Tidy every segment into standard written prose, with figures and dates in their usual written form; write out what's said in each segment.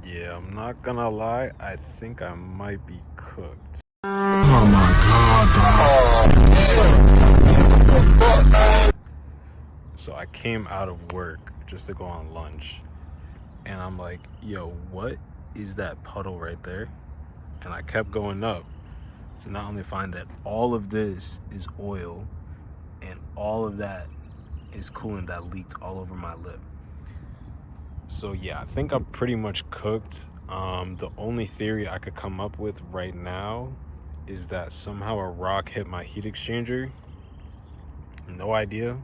Yeah, I'm not gonna lie, I think I might be cooked. Oh my God, So I came out of work just to go on lunch, and I'm like, yo, what is that puddle right there? And I kept going up to not only find that all of this is oil and all of that is coolant that leaked all over my lip. So yeah, I think I'm pretty much cooked. The only theory I could come up with right now is that somehow a rock hit my heat exchanger. No idea,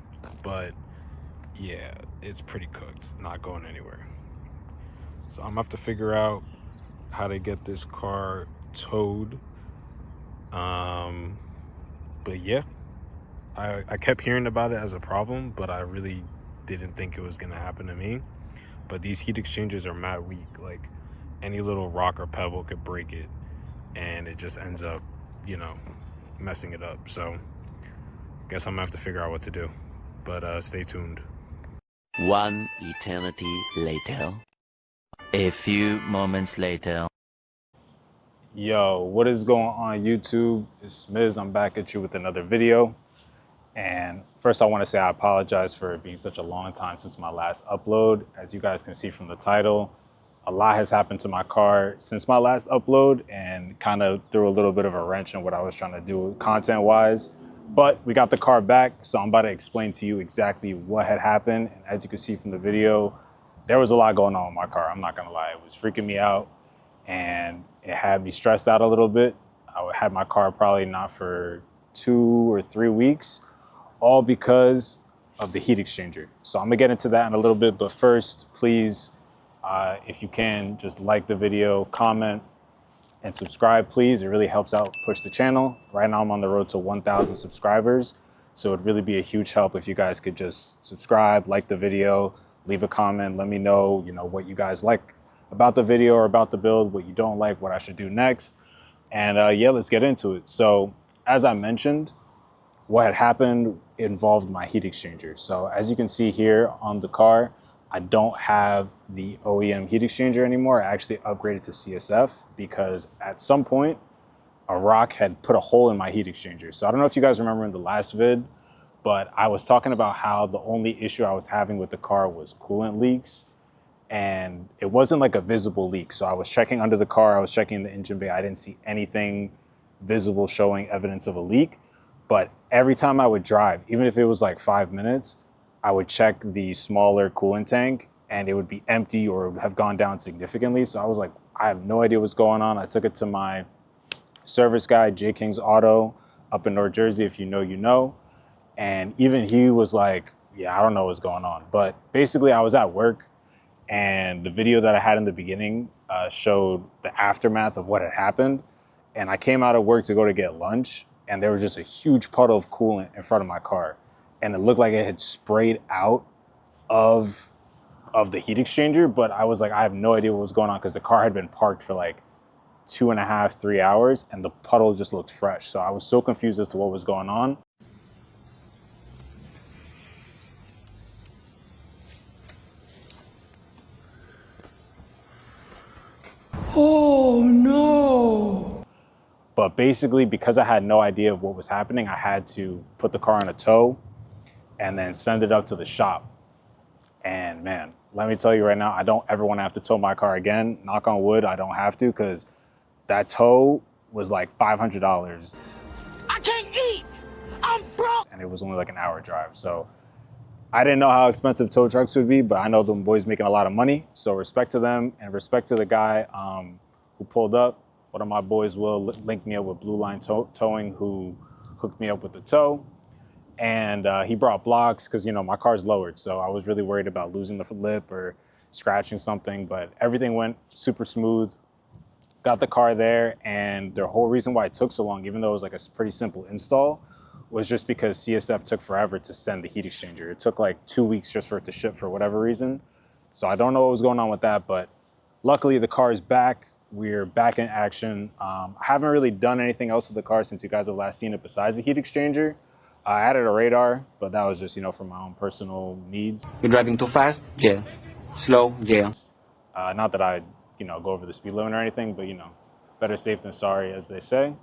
but yeah, it's pretty cooked. Not going anywhere. So I'm gonna have to figure out how to get this car towed. But yeah, I kept hearing about it as a problem, but I really didn't think it was gonna happen to me. But these heat exchangers are mad weak. Like any little rock or pebble could break it, and it just ends up, messing it up. So guess I'm gonna have to figure out what to do. But stay tuned. One eternity later. A few moments later. Yo, what is going on YouTube? It's Smiz. I'm back at you with another video. And first I want to say I apologize for it being such a long time since my last upload. As you guys can see from the title, a lot has happened to my car since my last upload and kind of threw a little bit of a wrench in what I was trying to do content wise. But we got the car back, so I'm about to explain to you exactly what had happened. And as you can see from the video, there was a lot going on with my car. I'm not gonna lie, it was freaking me out and it had me stressed out a little bit. I had my car probably not for 2 or 3 weeks, all because of the heat exchanger. So I'm gonna get into that in a little bit, but first, please, if you can, just like the video, comment, and subscribe, please. It really helps out push the channel. Right now I'm on the road to 1,000 subscribers, so it'd really be a huge help if you guys could just subscribe, like the video, leave a comment, let me know, what you guys like about the video or about the build, what you don't like, what I should do next. And yeah, let's get into it. So as I mentioned, what had happened involved my heat exchanger. So as you can see here on the car, I don't have the OEM heat exchanger anymore. I actually upgraded to CSF because at some point a rock had put a hole in my heat exchanger. So I don't know if you guys remember in the last vid, but I was talking about how the only issue I was having with the car was coolant leaks. And it wasn't like a visible leak. So I was checking under the car, I was checking the engine bay. I didn't see anything visible showing evidence of a leak. But every time I would drive, even if it was like 5 minutes, I would check the smaller coolant tank and it would be empty or have gone down significantly. So I was like, I have no idea what's going on. I took it to my service guy, J King's Auto up in North Jersey. If you know, you know. And even he was like, yeah, I don't know what's going on. But basically I was at work and the video that I had in the beginning showed the aftermath of what had happened. And I came out of work to go to get lunch and there was just a huge puddle of coolant in front of my car. And it looked like it had sprayed out of the heat exchanger, but I was like, I have no idea what was going on because the car had been parked for like 2.5, 3 hours and the puddle just looked fresh. So I was so confused as to what was going on. Oh no! But basically, because I had no idea of what was happening, I had to put the car on a tow and then send it up to the shop. And man, let me tell you right now, I don't ever want to have to tow my car again. Knock on wood, I don't have to, because that tow was like $500. I can't eat! I'm broke! And it was only like an hour drive. So I didn't know how expensive tow trucks would be, but I know them boys making a lot of money. So respect to them and respect to the guy who pulled up. One of my boys will link me up with Blue Line Towing, who hooked me up with the tow. And he brought blocks because, my car's lowered. So I was really worried about losing the lip or scratching something, but everything went super smooth. Got the car there, and the whole reason why it took so long, even though it was like a pretty simple install, was just because CSF took forever to send the heat exchanger. It took like 2 weeks just for it to ship for whatever reason. So I don't know what was going on with that, but luckily the car is back. We're back in action. I haven't really done anything else with the car since you guys have last seen it besides the heat exchanger. I added a radar, but that was just, for my own personal needs. You're driving too fast? Yeah. Slow? Yeah. Not that I, go over the speed limit or anything, but better safe than sorry, as they say.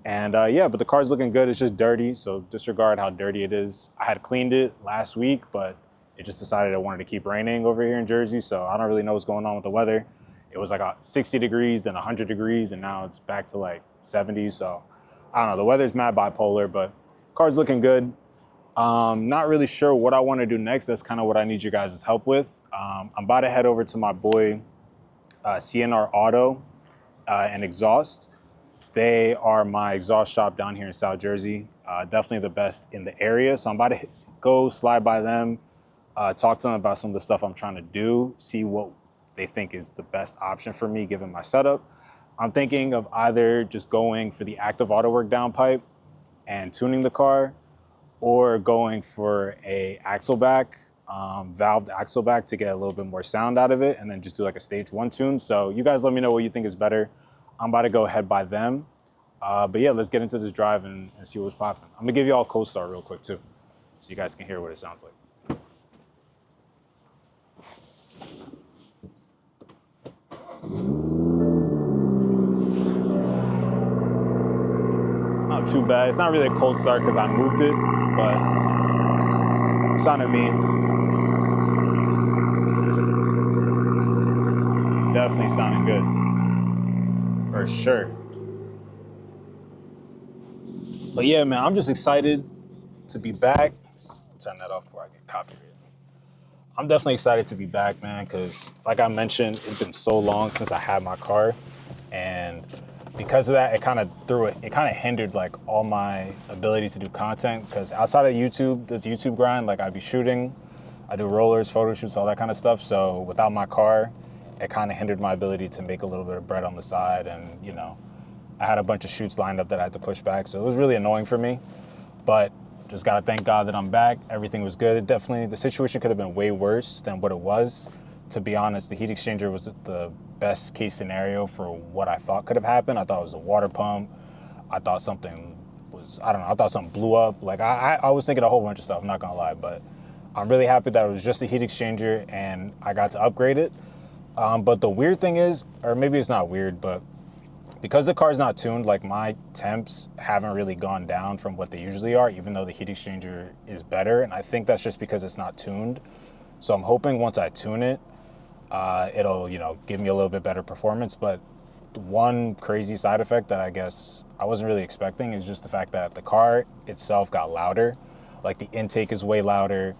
And yeah, but the car's looking good. It's just dirty, so disregard how dirty it is. I had cleaned it last week, but it just decided it wanted to keep raining over here in Jersey, so I don't really know what's going on with the weather. It was like 60 degrees and 100 degrees, and now it's back to like 70. So I don't know. The weather's mad bipolar, but car's looking good. Not really sure what I want to do next. That's kind of what I need you guys' help with. I'm about to head over to my boy CNR Auto and Exhaust. They are my exhaust shop down here in South Jersey. Definitely the best in the area. So I'm about to go slide by them, talk to them about some of the stuff I'm trying to do, see what they think is the best option for me given my setup. I'm thinking of either just going for the active auto work downpipe and tuning the car, or going for a axle back, valved axle back to get a little bit more sound out of it, and then just do like a stage 1 tune. So you guys let me know what you think is better. I'm about to go head by them. But yeah, let's get into this drive and see what's popping. I'm gonna give you all a co-star real quick too, so you guys can hear what it sounds like. Not too bad. It's not really a cold start because I moved it, but it sounded mean. Definitely sounding good, for sure. But yeah, man, I'm just excited to be back. Turn that off before I get copyrighted. I'm definitely excited to be back, man, because like I mentioned, it's been so long since I had my car, and because of that, it kind of hindered like all my abilities to do content. Because outside of YouTube, this YouTube grind, like I'd be shooting, I do rollers, photo shoots, all that kind of stuff. So without my car, it kind of hindered my ability to make a little bit of bread on the side, and I had a bunch of shoots lined up that I had to push back, so it was really annoying for me. But just gotta thank God that I'm back. Everything was good. The situation could have been way worse than what it was. To be honest, the heat exchanger was the best case scenario for what I thought could have happened. I thought it was a water pump. I thought something blew up. Like I was thinking a whole bunch of stuff, I'm not gonna lie, but I'm really happy that it was just a heat exchanger and I got to upgrade it. But the weird thing is, or maybe it's not weird, but because the car's not tuned, like my temps haven't really gone down from what they usually are, even though the heat exchanger is better. And I think that's just because it's not tuned. So I'm hoping once I tune it, it'll, give me a little bit better performance. But one crazy side effect that I guess I wasn't really expecting is just the fact that the car itself got louder. Like the intake is way louder.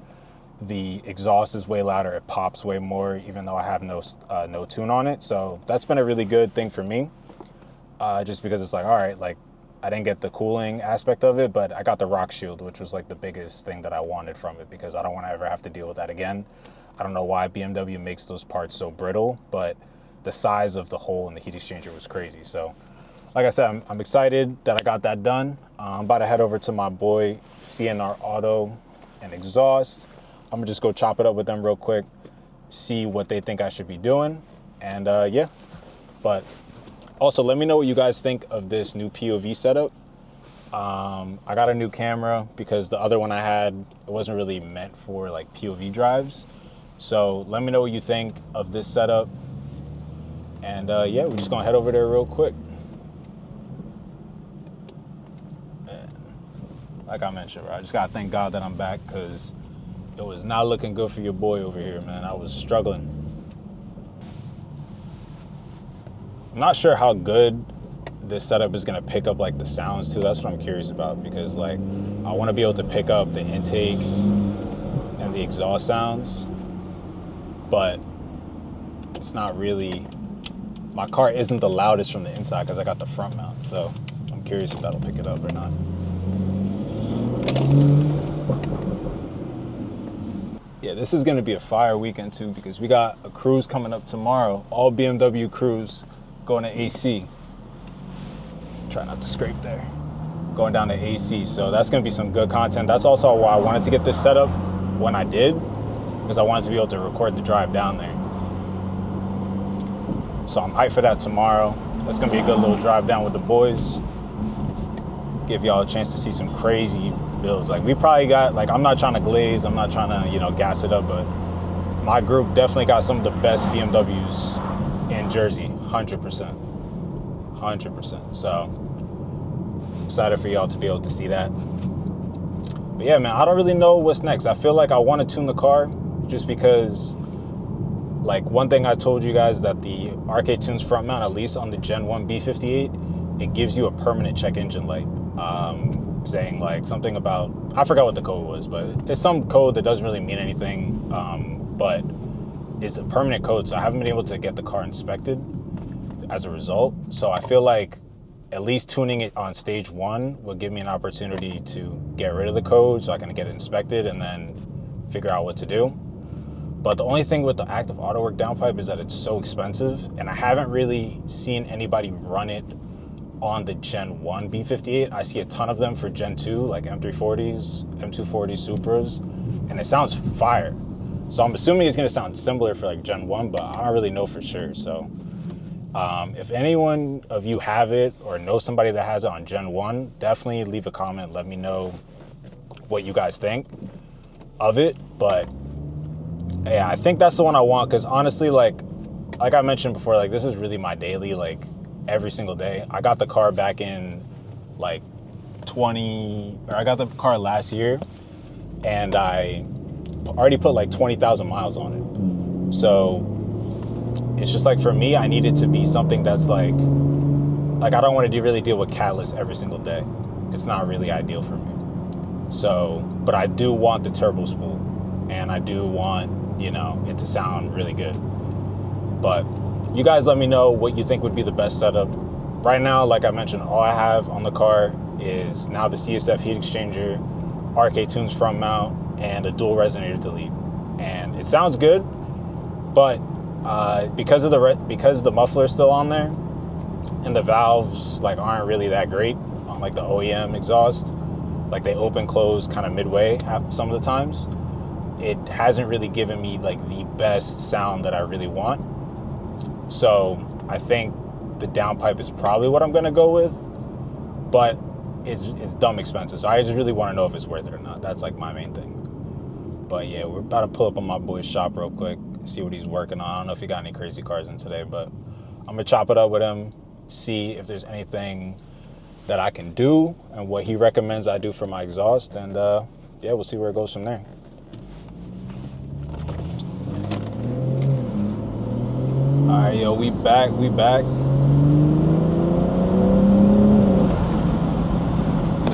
The exhaust is way louder. It pops way more, even though I have no tune on it. So that's been a really good thing for me. Just because it's like, all right, like I didn't get the cooling aspect of it, but I got the rock shield, which was like the biggest thing that I wanted from it, because I don't want to ever have to deal with that again. I don't know why BMW makes those parts so brittle, but the size of the hole in the heat exchanger was crazy. So like I said, I'm excited that I got that done. I'm about to head over to my boy CNR Auto and Exhaust. I'm gonna just go chop it up with them real quick, see what they think I should be doing, and yeah. But also, let me know what you guys think of this new POV setup. I got a new camera because the other one I had, it wasn't really meant for like POV drives. So let me know what you think of this setup. And yeah, we're just gonna head over there real quick. And like I mentioned, bro, I just gotta thank God that I'm back, because it was not looking good for your boy over here, man. I was struggling. I'm not sure how good this setup is gonna pick up like the sounds too. That's what I'm curious about, because like I want to be able to pick up the intake and the exhaust sounds, but it's not really. My car isn't the loudest from the inside because I got the front mount, so I'm curious if that'll pick it up or not. Yeah, this is gonna be a fire weekend too, because we got a cruise coming up tomorrow, all BMW cruise. Going to AC. Try not to scrape there. Going down to AC, so that's gonna be some good content. That's also why I wanted to get this set up when I did, because I wanted to be able to record the drive down there. So I'm hyped for that tomorrow. That's gonna be a good little drive down with the boys. Give y'all a chance to see some crazy builds. Like we probably got, like I'm not trying to glaze, I'm not trying to, gas it up, but my group definitely got some of the best BMWs in Jersey, 100%. 100%. So excited for y'all to be able to see that. But yeah, man, I don't really know what's next. I feel like I want to tune the car just because, like, one thing I told you guys that the Arcade Tunes front mount, at least on the Gen 1 B58, it gives you a permanent check engine light. Saying like something about, I forgot what the code was, but it's some code that doesn't really mean anything, but it's a permanent code, so I haven't been able to get the car inspected as a result. So I feel like at least tuning it on stage 1 will give me an opportunity to get rid of the code so I can get it inspected and then figure out what to do. But the only thing with the active auto work downpipe is that it's so expensive, and I haven't really seen anybody run it on the Gen 1 B58. I see a ton of them for Gen 2, like M340s, M240 Supras, and it sounds fire. So I'm assuming it's gonna sound similar for like Gen 1, but I don't really know for sure. So if anyone of you have it or know somebody that has it on Gen 1, definitely leave a comment, let me know what you guys think of it. But yeah, I think that's the one I want, because honestly, like I mentioned before, like this is really my daily, like every single day. I got the car back in like I got the car last year, and I already put like 20,000 miles on it. So it's just like, for me, I need it to be something that's like I don't want to really deal with catalyst every single day. It's not really ideal for me. So, but I do want the turbo spool, and I do want, you know, it to sound really good. But you guys let me know what you think would be the best setup. Right now, like I mentioned, all I have on the car is now the CSF heat exchanger, Arcade Tunes front mount, and a dual resonator delete. And it sounds good, but because the muffler is still on there, and the valves like aren't really that great on like the OEM exhaust, like they open close kind of midway some of the times, it hasn't really given me like the best sound that I really want. So I think the downpipe is probably what I'm gonna go with, but it's dumb expensive. So I just really want to know if it's worth it or not. That's like my main thing. But yeah, we're about to pull up on my boy's shop real quick, see what he's working on. I don't know if he got any crazy cars in today, but I'm gonna chop it up with him, see if there's anything that I can do and what he recommends I do for my exhaust, and yeah, we'll see where it goes from there. All right, yo, we back.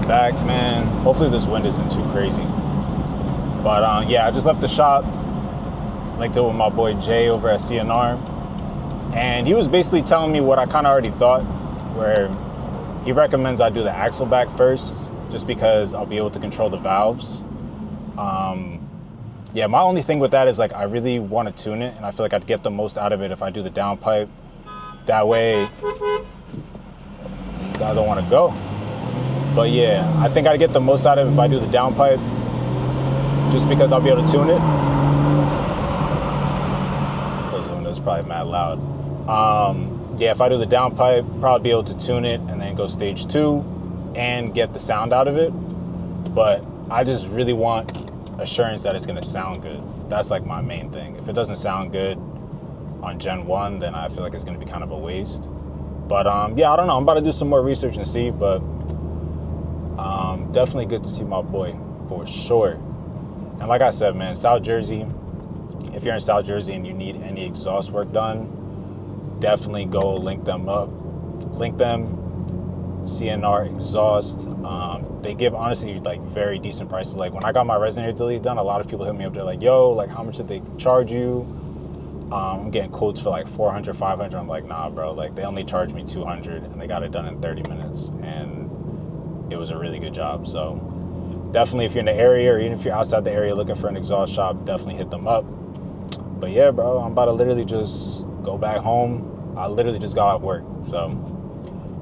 Back, man. Hopefully this wind isn't too crazy. But yeah, I just left the shop, linked up with my boy Jay over at CNR, and he was basically telling me what I kind of already thought, where he recommends I do the axle back first, just because I'll be able to control the valves. Yeah, my only thing with that is like I really want to tune it, and I feel like I'd get the most out of it if I do the downpipe. That way, I don't want to go. But yeah, I think I'd get the most out of it if I do the downpipe, just because I'll be able to tune it. Close the window, it's probably mad loud. Yeah, if I do the downpipe, probably be able to tune it and then go stage 2 and get the sound out of it. But I just really want assurance that it's gonna sound good. That's like my main thing. If it doesn't sound good on Gen 1, then I feel like it's gonna be kind of a waste. But yeah, I don't know. I'm about to do some more research and see, but definitely good to see my boy for sure. And like I said, man, South Jersey, if you're in South Jersey and you need any exhaust work done, definitely go link them, CNR Exhaust. They give, honestly, like very decent prices. Like when I got my resonator delete done, a lot of people hit me up. They're like, yo, like how much did they charge you? I'm getting quotes for like 400, 500. I'm like, nah, bro, like they only charged me 200 and they got it done in 30 minutes. And it was a really good job. So definitely, if you're in the area, or even if you're outside the area looking for an exhaust shop, definitely hit them up. But yeah, bro, I'm about to literally just go back home. I literally just got off work. So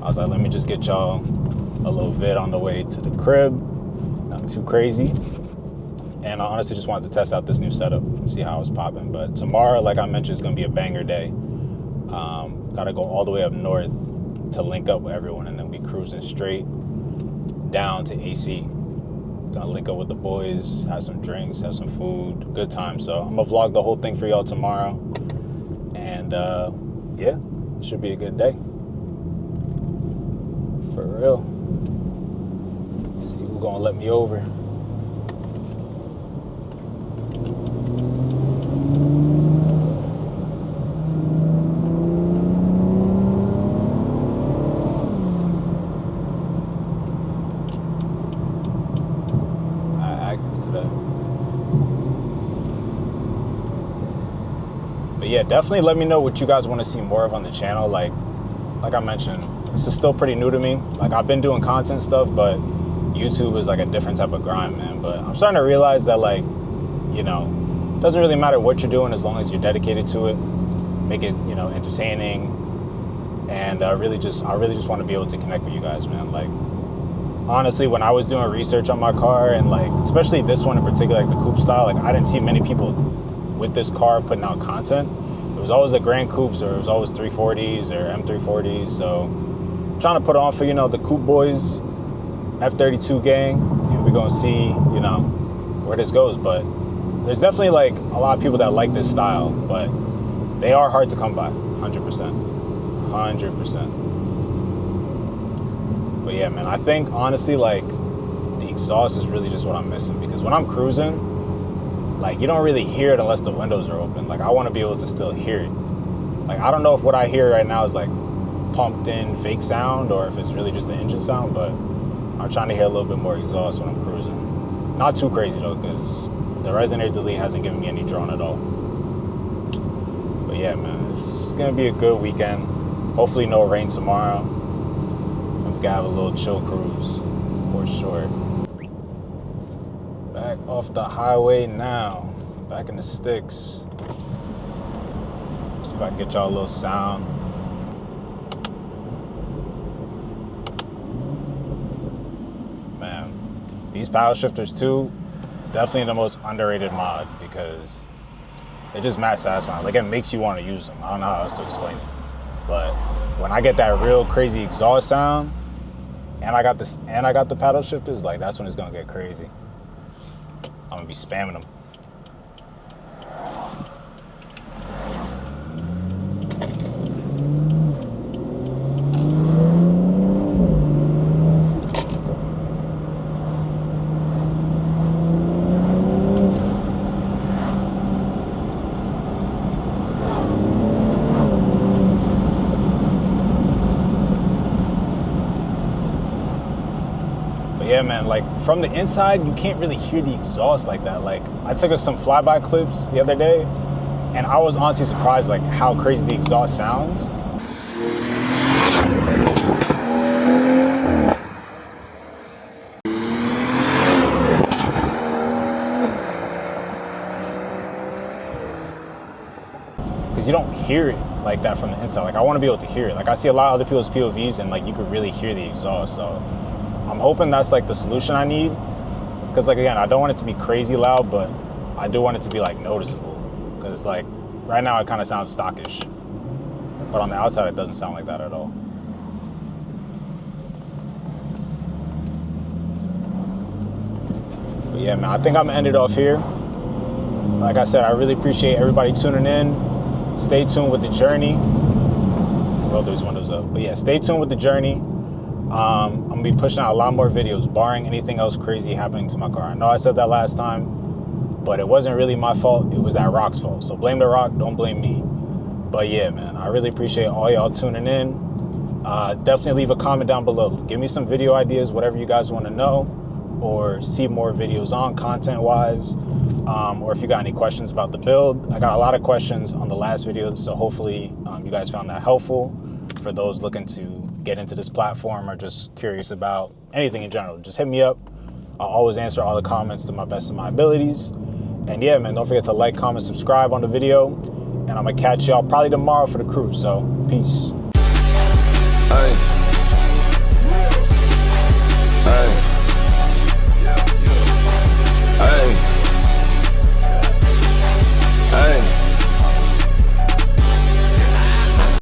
I was like, let me just get y'all a little vid on the way to the crib. Not too crazy. And I honestly just wanted to test out this new setup and see how it's popping. But tomorrow, like I mentioned, is going to be a banger day. Got to go all the way up north to link up with everyone, and then we cruising straight down to AC. Gonna link up with the boys, have some drinks, have some food, good time. So I'm gonna vlog the whole thing for y'all tomorrow. And yeah, it should be a good day. For real. See who gonna let me over. Active today. But yeah, definitely let me know what you guys want to see more of on the channel. Like I mentioned, this is still pretty new to me. Like I've been doing content stuff, but YouTube is like a different type of grind, man. But I'm starting to realize that, like, you know, it doesn't really matter what you're doing as long as you're dedicated to it. Make it, you know, entertaining. And I really just want to be able to connect with you guys, man. Like, honestly, when I was doing research on my car, and like, especially this one in particular, like the coupe style, like I didn't see many people with this car putting out content. It was always the Grand Coupes, or it was always 340s or M340s. So trying to put on for, you know, the coupe boys, F32 gang, and we're gonna see, you know, where this goes. But there's definitely like a lot of people that like this style, but they are hard to come by, 100%. But yeah, man, I think honestly, like, the exhaust is really just what I'm missing, because when I'm cruising, like, you don't really hear it unless the windows are open. Like, I want to be able to still hear it. Like, I don't know if what I hear right now is like pumped in fake sound or if it's really just the engine sound, but I'm trying to hear a little bit more exhaust when I'm cruising. Not too crazy though, because the resonator delete hasn't given me any drone at all. But yeah, man, it's gonna be a good weekend. Hopefully no rain tomorrow. And we can have a little chill cruise for sure. Back off the highway now. Back in the sticks. See if I can get y'all a little sound. Man, these paddle shifters too, definitely the most underrated mod, because they're just mad satisfying. Like, it makes you want to use them. I don't know how else to explain it. But when I get that real crazy exhaust sound, and I got the paddle shifters, like, that's when it's gonna get crazy. I'm gonna be spamming them. Yeah, man, like, from the inside, you can't really hear the exhaust like that. Like, I took some flyby clips the other day, and I was honestly surprised, like, how crazy the exhaust sounds. Because you don't hear it like that from the inside. Like, I want to be able to hear it. Like, I see a lot of other people's POVs, and, like, you could really hear the exhaust, so I'm hoping that's like the solution I need, because, like, again, I don't want it to be crazy loud, but I do want it to be like noticeable, because like right now it kind of sounds stockish, but on the outside it doesn't sound like that at all. But yeah, man, I think I'm gonna end it off here. Like I said, I really appreciate everybody tuning in. Stay tuned with the journey. Roll those windows up. But yeah, stay tuned with the journey. I'm gonna be pushing out a lot more videos, barring anything else crazy happening to my car. I know I said that last time, but it wasn't really my fault. It was that rock's fault. So blame the rock, don't blame me. But yeah, man, I really appreciate all y'all tuning in. Definitely leave a comment down below. Give me some video ideas, whatever you guys want to know or see more videos on content-wise, or if you got any questions about the build. I got a lot of questions on the last video, so hopefully you guys found that helpful for those looking to get into this platform or just curious about anything in general. Just hit me up. I'll always answer all the comments to my best of my abilities. And yeah, man, don't forget to like, comment, subscribe on the video, and I'm gonna catch y'all probably tomorrow for the cruise. So peace. Hey.